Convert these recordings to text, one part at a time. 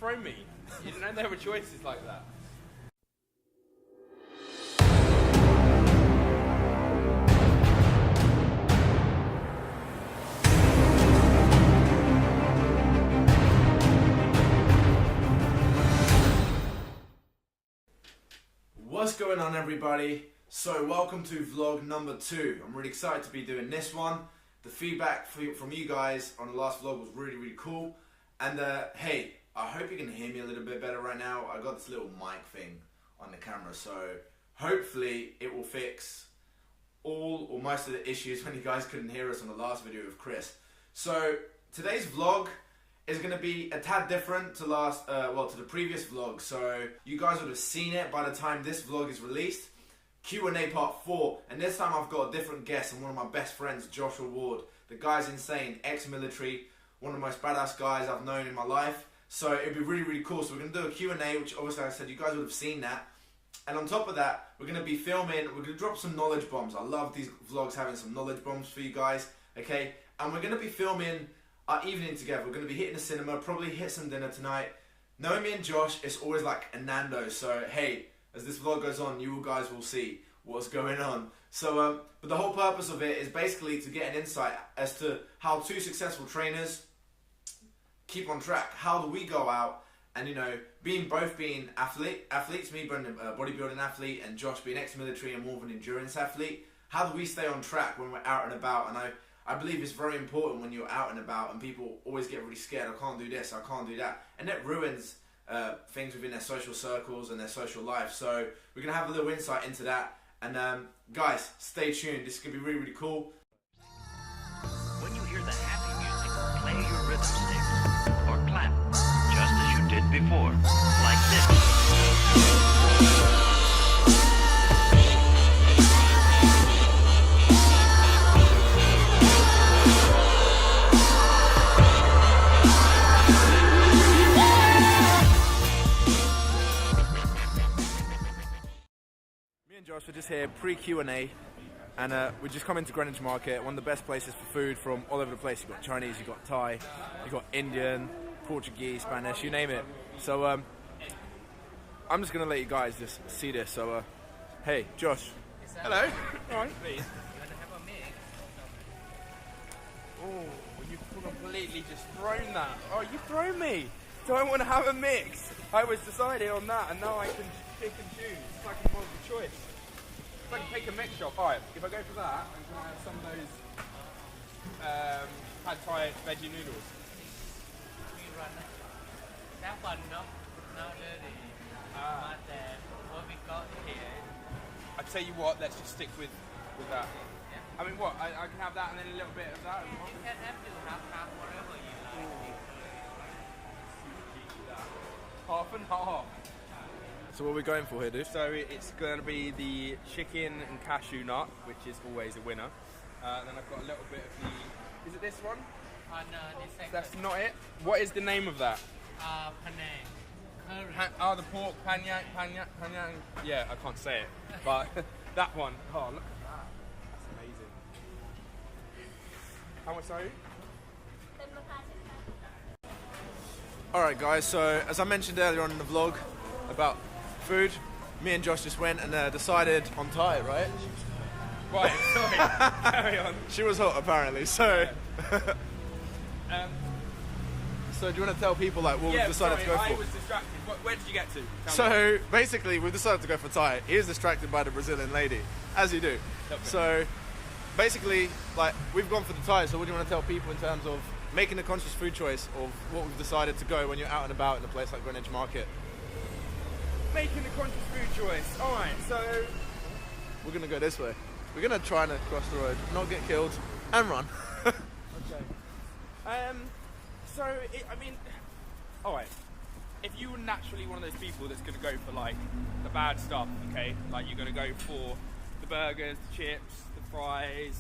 thrown me. You didn't know there were choices like that. What's going on, everybody? So welcome to vlog number 2. I'm really excited to be doing this one. The feedback from you guys on the last vlog was really cool. And hey, I hope you can hear me a little bit better right now. I got this little mic thing on the camera, so hopefully it will fix all or most of the issues when you guys couldn't hear us on the last video with Chris. So today's vlog is going to be a tad different to to the previous vlog. So you guys would have seen it by the time this vlog is released. Q&A part 4, and this time I've got a different guest and one of my best friends, Joshua Ward. The guy's insane, ex-military, one of the most badass guys I've known in my life. So it'd be really cool. So we're going to do a Q&A, which obviously I said you guys would have seen that. And on top of that, we're going to be filming, we're going to drop some knowledge bombs. I love these vlogs having some knowledge bombs for you guys, okay? And we're going to be filming our evening together. We're going to be hitting the cinema, probably hit some dinner tonight. Knowing me and Josh, it's always like a Nando's. So hey, as this vlog goes on, you guys will see what's going on. So, but the whole purpose of it is basically to get an insight as to how two successful trainers keep on track. How do we go out and, you know, both being athletes, me being a bodybuilding athlete and Josh being ex-military and more of an endurance athlete, how do we stay on track when we're out and about? And I believe it's very important when you're out and about and people always get really scared. I can't do this, I can't do that. And that ruins things within their social circles and their social life. So we're going to have a little insight into that. And guys, stay tuned. This is going to be really cool. When you hear the happy music, play your rhythm sticks or clap, just as you did before, like this. Josh, we're just here pre-Q&A and we just come into Greenwich Market, one of the best places for food from all over the place. You've got Chinese, you've got Thai, you've got Indian, Portuguese, Spanish, you name it. So I'm just going to let you guys just see this. So hey, Josh. Hello. All right, please. Oh, you've completely just thrown that. Oh, you've thrown me. Do I want to have a mix? I was deciding on that, and now I can pick and choose. It's like a multiple choice. If I can pick a mix shop, alright, if I go for that, I'm going to have some of those pad thai veggie noodles. That one, not really. But what we got here. I tell you what, let's just stick with that. Yeah. I mean, what? I can have that and then a little bit of that. You can have to half whatever you like. Half and half. So what are we going for here, dude? So it's going to be the chicken and cashew nut, which is always a winner. Then I've got a little bit of the... Is it this one? No, this second. That's not it. What is the name of that? Penang. Curry. The pork panyang. Yeah, I can't say it, but that one. Oh, look at that. That's amazing. How much are you? Alright guys, so as I mentioned earlier on in the vlog about food, me and Josh just went and decided on Thai, right? Right, sorry. Carry on. She was hot apparently, so... So do you want to tell people like what we've decided to go for? I was distracted. Where did you get to? So basically we've decided to go for Thai. He is distracted by the Brazilian lady, as you do. So basically, like, we've gone for the Thai, so what do you want to tell people in terms of making a conscious food choice of what we've decided to go when you're out and about in a place like Greenwich Market? Making a conscious food choice. Alright, so... We're going to go this way. We're going to try and cross the road, not get killed, and run. Okay. I mean... Alright. If you were naturally one of those people that's going to go for, like, the bad stuff, okay? Like, you're going to go for the burgers, the chips, the fries,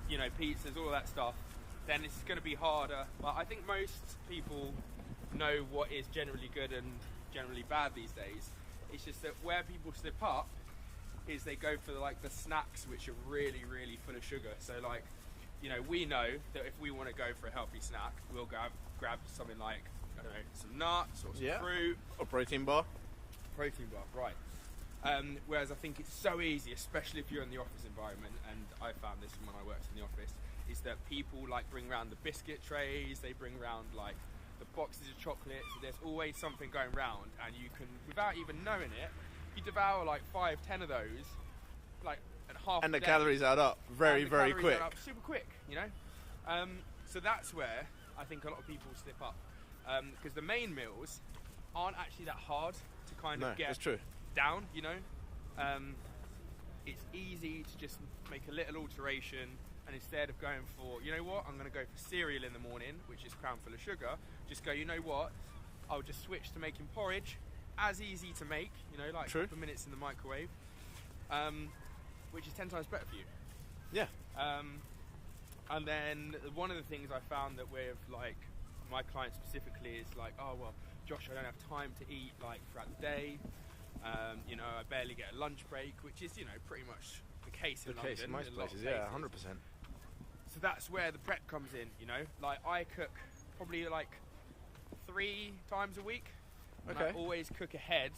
you know, pizzas, all that stuff, then it's going to be harder. But I think most people know what is generally good and generally bad these days. It's just that where people slip up is they go for like the snacks which are really full of sugar. So like, you know, we know that if we want to go for a healthy snack, we'll grab something like I don't know, some nuts or some Yeah. fruit. Or protein bar. Protein bar, right. Whereas I think it's so easy, especially if you're in the office environment, and I found this when I worked in the office, is that people like bring around the biscuit trays, they bring around like the boxes of chocolates, there's always something going round, and you can, without even knowing it, you devour like 5-10 of those, like at half And a the day. calories add up very, And the very calories quick. add up super quick, you know. So that's where I think a lot of people slip up, because the main meals aren't actually that hard to kind No, of get that's true. down. You know, it's easy to just make a little alteration, and instead of going for, you know what, I'm going to go for cereal in the morning, which is crown full of sugar. Just go, you know what, I'll just switch to making porridge, as easy to make, you know, like True. a couple of minutes in the microwave, which is 10 times better for you. Yeah. And then one of the things I found that with like my clients specifically is like, oh well, Josh, I don't have time to eat like throughout the day. You know, I barely get a lunch break, which is, you know, pretty much the case in The London. case in most a lot of places, yeah, places. 100%. So that's where the prep comes in, you know. Like I cook probably like 3 times a week. And I Okay. always cook ahead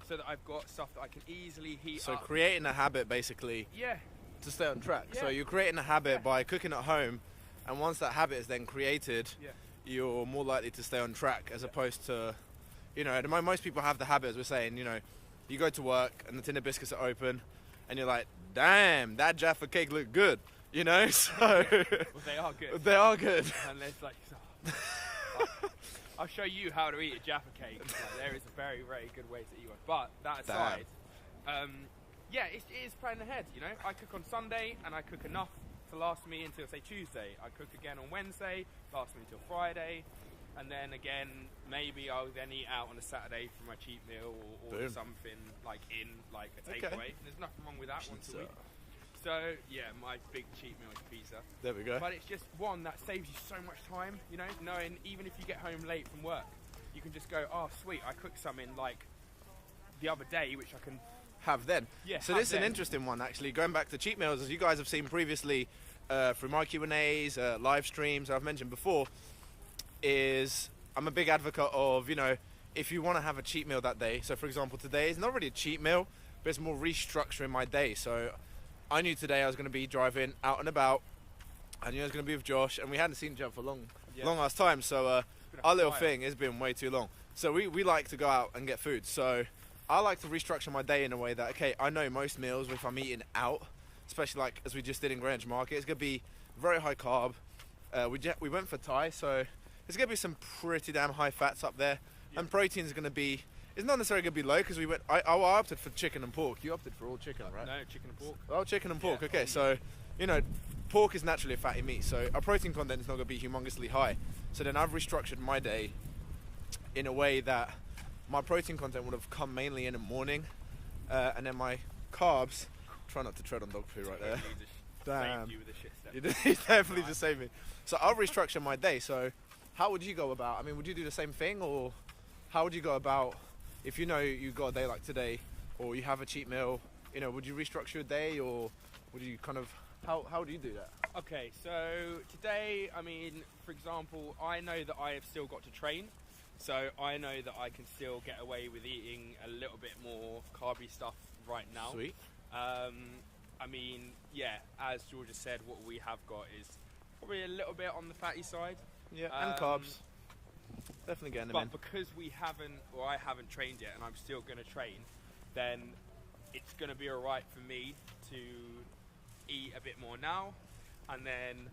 so that I've got stuff that I can easily heat So up. creating a habit basically Yeah, to stay on track. So Yeah. you're creating a habit Yeah. by cooking at home, and once that habit is then created, yeah. you're more likely to stay on track as opposed to, you know, most people have the habit, as we're saying, you know, you go to work and the tin of biscuits are open and you're like, damn, that Jaffa cake looked good, you know, so Well, they are good. they are good. And there's like, I'll show you how to eat a Jaffa cake. Like, there is a very, very good way to eat one. But that aside, yeah, it is planning ahead. You know, I cook on Sunday and I cook enough to last me until say Tuesday. I cook again on Wednesday, last me until Friday, and then again maybe I'll then eat out on a Saturday for my cheat meal or order Boom. something like in like a Okay. takeaway. There's nothing wrong with that once a Pizza. week. So yeah, my big cheat meal is pizza. There we go. But it's just one that saves you so much time, you know, knowing even if you get home late from work, you can just go, oh sweet, I cooked something like the other day, which I can, Have then. Yeah, So have this is an then. interesting one actually. Going back to cheat meals, as you guys have seen previously through my Q&As, live streams I've mentioned before, is I'm a big advocate of, you know, if you want to have a cheat meal that day. So for example, today is not really a cheat meal, but it's more restructuring my day. So I knew today I was going to be driving out and about. I knew I was going to be with Josh, and we hadn't seen each other for long ass time. So been a our little while. thing has been way too long. So we like to go out and get food. So I like to restructure my day in a way that, okay, I know most meals, if I'm eating out, especially like as we just did in Greenwich Market, it's going to be very high carb. We went for Thai, so there's going to be some pretty damn high fats up there. Yeah. And protein is going to be, it's not necessarily going to be low because I opted for chicken and pork. You opted for all chicken, right? no, chicken and pork. Oh, chicken and pork. Yeah. Okay, so, you know, pork is naturally a fatty meat, so our protein content is not going to be humongously high. So then I've restructured my day in a way that my protein content would have come mainly in the morning, and then my carbs. Try not to tread on dog poo right there. You just Damn. saved you with a shit step. You definitely just saved me. So I'll restructure my day. So how would you go about? I mean, would you do the same thing, or how would you go about if you know you got a day like today, or you have a cheat meal? You know, would you restructure your day, or would you kind of how do you do that? Okay, so today, I mean, for example, I know that I have still got to train, so I know that I can still get away with eating a little bit more carby stuff right now. Sweet. I mean, yeah, as George has said, what we have got is probably a little bit on the fatty side. Yeah, and carbs. Definitely getting them in. But because we haven't, or I haven't trained yet, and I'm still going to train, then it's going to be alright for me to eat a bit more now, and then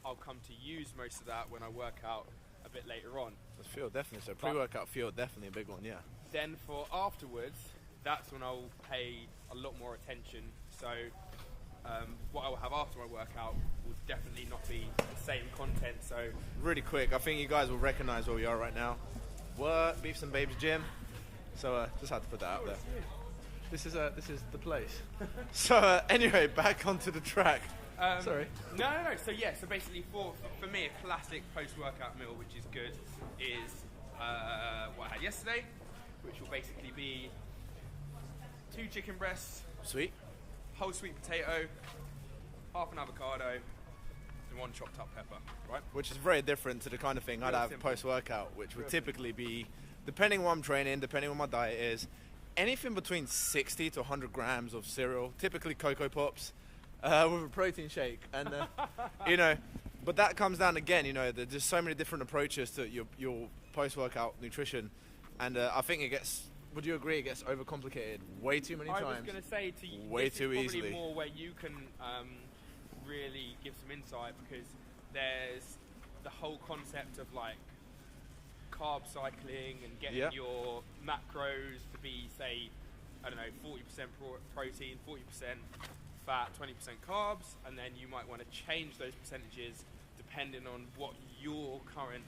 I'll come to use most of that when I work out a bit later on. The fuel, definitely. So pre-workout fuel, definitely a big one. Yeah. Then for afterwards, that's when I'll pay a lot more attention. So what I will have after my workout will definitely not be the same content. So Really quick, I think you guys will recognise where we are right now. What? Beefs and Babes Gym. So just had to put that out there. This is the place. So anyway, back onto the track. Sorry. No. So yeah, so basically for me, a classic post-workout meal, which is good, is what I had yesterday, which will basically be 2 chicken breasts, Sweet. whole sweet potato, half an avocado, and 1 chopped up pepper, right? Which is very different to the kind of thing I'd Real have simple. post-workout, which would Real typically be, depending on what I'm training, depending on what my diet is, anything between 60 to 100 grams of cereal, typically Cocoa Pops, with a protein shake. And, you know, but that comes down again, you know, there's just so many different approaches to your post-workout nutrition. And I think it gets, would you agree, it gets overcomplicated way too many times? I was going to say to you, Way this too is probably easily. more where you can really give some insight, because there's the whole concept of like carb cycling and getting Yeah. your macros to be, say, I don't know, 40% protein, 40% fat, 20% carbs, and then you might want to change those percentages depending on what your current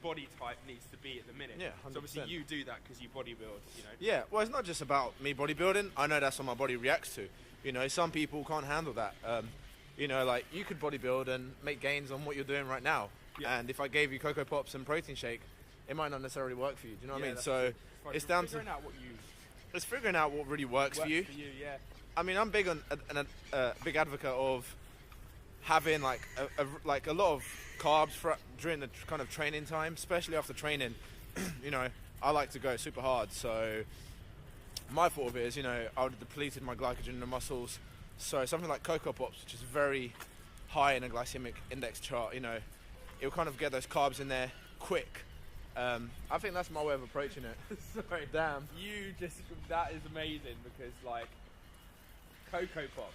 body type needs to be at the minute. Yeah, so obviously 100%. you do that because you bodybuild, you know. Yeah, well, it's not just about me bodybuilding. I know that's what my body reacts to. You know, some people can't handle that. You know, like, you could bodybuild and make gains on what you're doing right now. Yeah. And if I gave you Cocoa Pops and protein shake, it might not necessarily work for you. Do you know what I mean? that's So true. it's down to figuring out what you it's figuring out what really works for you. yeah. I mean, I'm big on a big advocate of having like a lot of carbs during the kind of training time, especially after training. You know, I like to go super hard, so my thought of it is, you know, I would have depleted my glycogen in the muscles. So something like Cocoa Pops, which is very high in a glycemic index chart, you know, it'll kind of get those carbs in there quick. I think that's my way of approaching it. Sorry. Damn. That is amazing, because like Cocoa Pops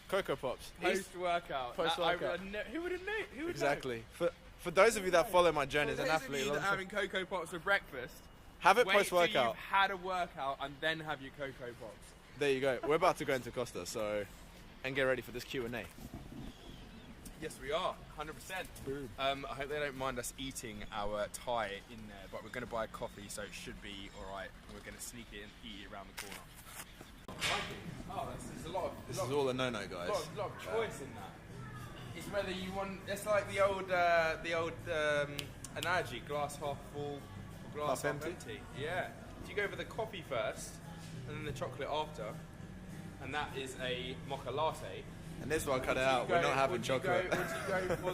Cocoa Pops. post-workout. Post-workout. Who would have known? Who would Exactly. For those of you that follow my journey as know? an For those of athlete, you that are having Cocoa Pops for breakfast, have it wait till post-workout. you've had a workout and then have your Cocoa Pops. There you go. We're about to go into Costa, so and get ready for this Q&A. Yes, we are, 100%. I hope they don't mind us eating our Thai in there, but we're going to buy a coffee, so it should be all right. We're going to sneak it and eat it around the corner. Oh, there's a lot of This is all a no-no, guys. lot of choice in that. It's whether you want. It's like the old analogy: glass half full, or glass Half half empty? empty. Yeah. So you go for the coffee first, and then the chocolate after, and that is a mocha latte. And this one, cut it out. We're not having chocolate. Would you go for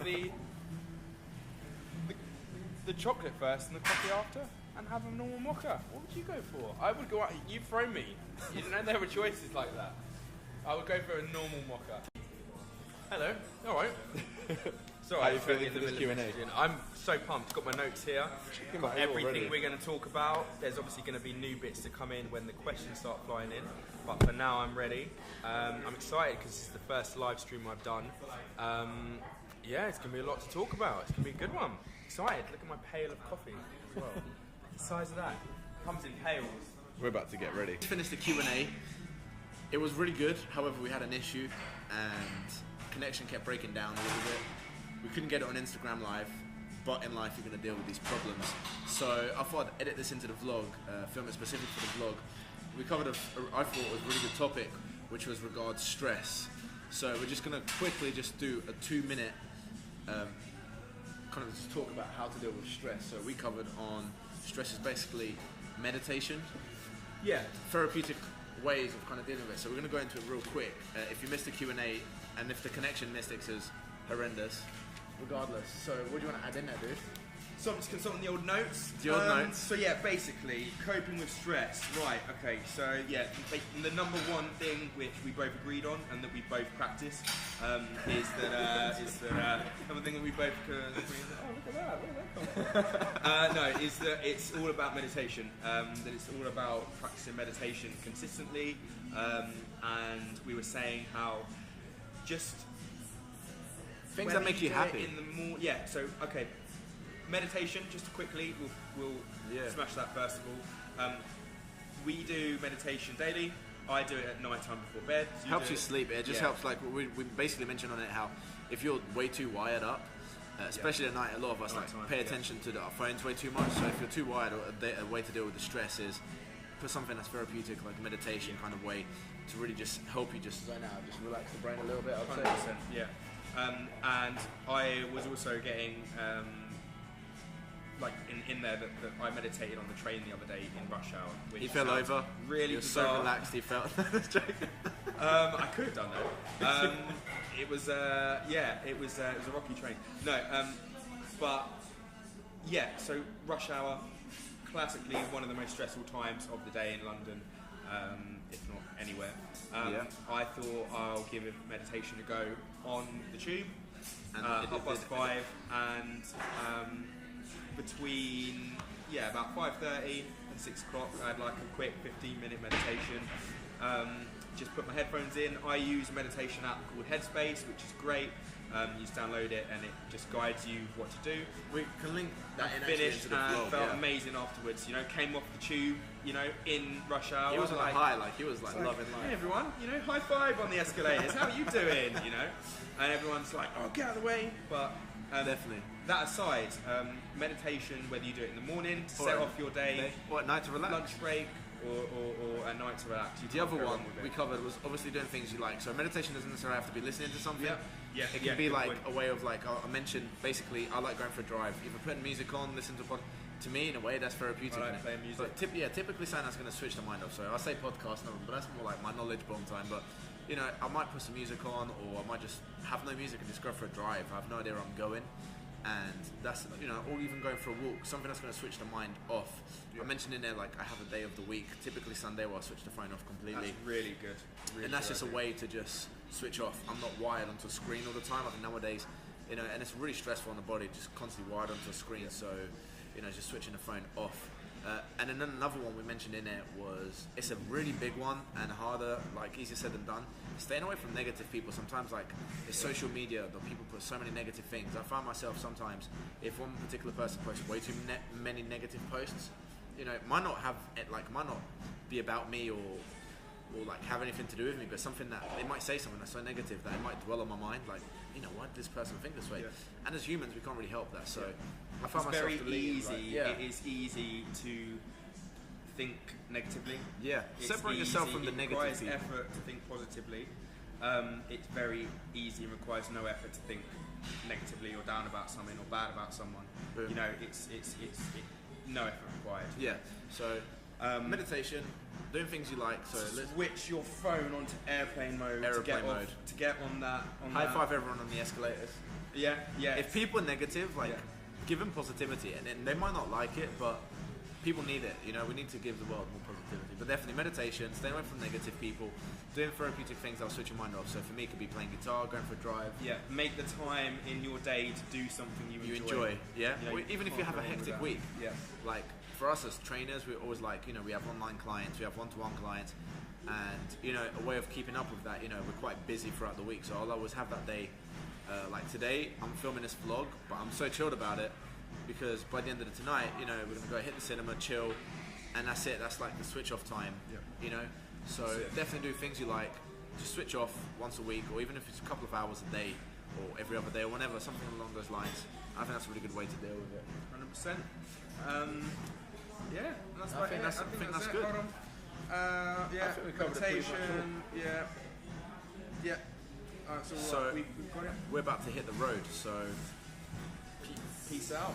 the chocolate first and the coffee after, and have a normal mocha? What would you go for? I would go out. You've thrown me. You didn't know there were choices like that. I would go for a normal mocha. Hello. All right. Sorry, How you I'm feeling in for the this middle of Q&A? it. I'm so pumped. Got my notes here. about it Everything already. we're going to talk about. There's obviously going to be new bits to come in when the questions start flying in. But for now, I'm ready. I'm excited because this is the first live stream I've done. Yeah, it's going to be a lot to talk about. It's going to be a good one. Excited. Look at my pail of coffee as well. The size of that. Comes in pails. We're about to get ready. Finished the Q&A. It was really good. However, we had an issue and connection kept breaking down a little bit. We couldn't get it on Instagram Live, but in life you're going to deal with these problems. So I thought I'd edit this into the vlog, film it specific for the vlog. We covered I thought it was a really good topic, which was regards stress. So we're just going to quickly just do a 2-minute kind of just talk about how to deal with stress. So we covered on stress is basically meditation, therapeutic ways of kind of dealing with it. So we're going to go into it real quick. If you missed the Q&A and if the connection mystics is horrendous, regardless. So what do you want to add in there, dude? So I'm just consulting the old notes. The old notes. So yeah, basically coping with stress. Right. Okay. So yeah, the number one thing which we both agreed on and that we both practice is that another thing that we both agreed on. Oh, look at that! Where did that come from? No, is that it's all about meditation. That it's all about practicing meditation consistently. And we were saying how just Things whether that make you do happy. it in the yeah. So okay. Meditation, just quickly, we'll smash that first of all. We do meditation daily. I do it at night time before bed. So Helps do you it- sleep. It just yeah. helps, like we basically mentioned on it, how if you're way too wired up, especially at night, a lot of us Nighttime, pay yeah. attention to our phones way too much. So if you're too wired, a way to deal with the stress is put something that's therapeutic, like a meditation kind of way, to really just help you just zone out, just relax the brain a little bit. I'd say. 100%, yeah. And I was also getting like in there that I meditated on the train the other day in rush hour. Which He fell sounds over. Really He was so bizarre. relaxed. He felt. Just joking. I could have done that. It was it was a rocky train. No, but yeah. So rush hour, classically one of the most stressful times of the day in London, if not anywhere. I thought I'll give meditation a go on the tube. And 5:30, and between about 5:30 and 6 o'clock, I had like a quick 15-minute meditation. Just put my headphones in. I use a meditation app called Headspace, which is great. You just download it and it just guides you what to do. We can link that in. Finished into the and vlog, felt amazing afterwards. You know, came off the tube. You know, in rush hour. He was on a high, like he was like loving life. Hey everyone, you know, high five on the escalators. How are you doing? You know, and everyone's like, oh, get out of the way. But definitely. That aside, meditation, whether you do it in the morning to set off your day, or at night to relax, lunch break, or at night to relax. The other one we covered was obviously doing things you like. So meditation doesn't necessarily have to be listening to something. Yeah. It can be like a way of like I mentioned. Basically, I like going for a drive. Either putting music on, listen to pod. To me, in a way, that's therapeutic. I like playing music. But typically something that's going to switch the mind off. So I say podcast, but that's more like my knowledge bomb time. But you know, I might put some music on, or I might just have no music and just go for a drive. I have no idea where I'm going. And that's, you know, or even going for a walk, something that's going to switch the mind off. I mentioned in there, like, I have a day of the week, typically Sunday, where I switch the phone off completely. That's really good. And that's just a way to just switch off. I'm not wired onto a screen all the time. I think nowadays, you know, and it's really stressful on the body, just constantly wired onto a screen. So, you know, just switching the phone off. And then another one we mentioned in there was, it's a really big one and harder, like easier said than done. Staying away from negative people. Sometimes, like, it's social media that people put so many negative things. I find myself sometimes, if one particular person posts way too many negative posts, you know, it might not be about me or like have anything to do with me, but something that they might say something that's so negative that it might dwell on my mind, like, you know, why did this person think this way? And as humans, we can't really help that. So I find myself very easy. Like, it is easy to think negatively. Separate yourself from the negative requires people. effort to think positively. It's very easy and requires no effort to think negatively or down about something or bad about someone. Boom. You know, it's no effort required. So meditation, doing things you like. So let's switch your phone onto airplane mode. To get on that. High five everyone on the escalators. Yeah. If people are negative, like, give them positivity, and then they might not like it, but people need it. You know, we need to give the world more positivity. But definitely meditation, staying away from negative people, doing therapeutic things that'll switch your mind off. So for me, it could be playing guitar, going for a drive. Make the time in your day to do something you enjoy. You know, Even if you have a hectic week. Like, for us as trainers, we're always like, you know, we have online clients, we have one-to-one clients, and, you know, a way of keeping up with that, you know, we're quite busy throughout the week, so I'll always have that day. Like today, I'm filming this vlog, but I'm so chilled about it because by the end of the tonight, you know, we're gonna go hit the cinema, chill, and that's it. That's like the switch off time. You know, so definitely do things you like. Just switch off once a week, or even if it's a couple of hours a day, or every other day, or whenever, something along those lines. I think that's a really good way to deal with it. 100%. That's I think that's it. good. Hold on. I think we covered it pretty much meditation. Yeah. So we've got it. we're about to hit the road, so Peace out.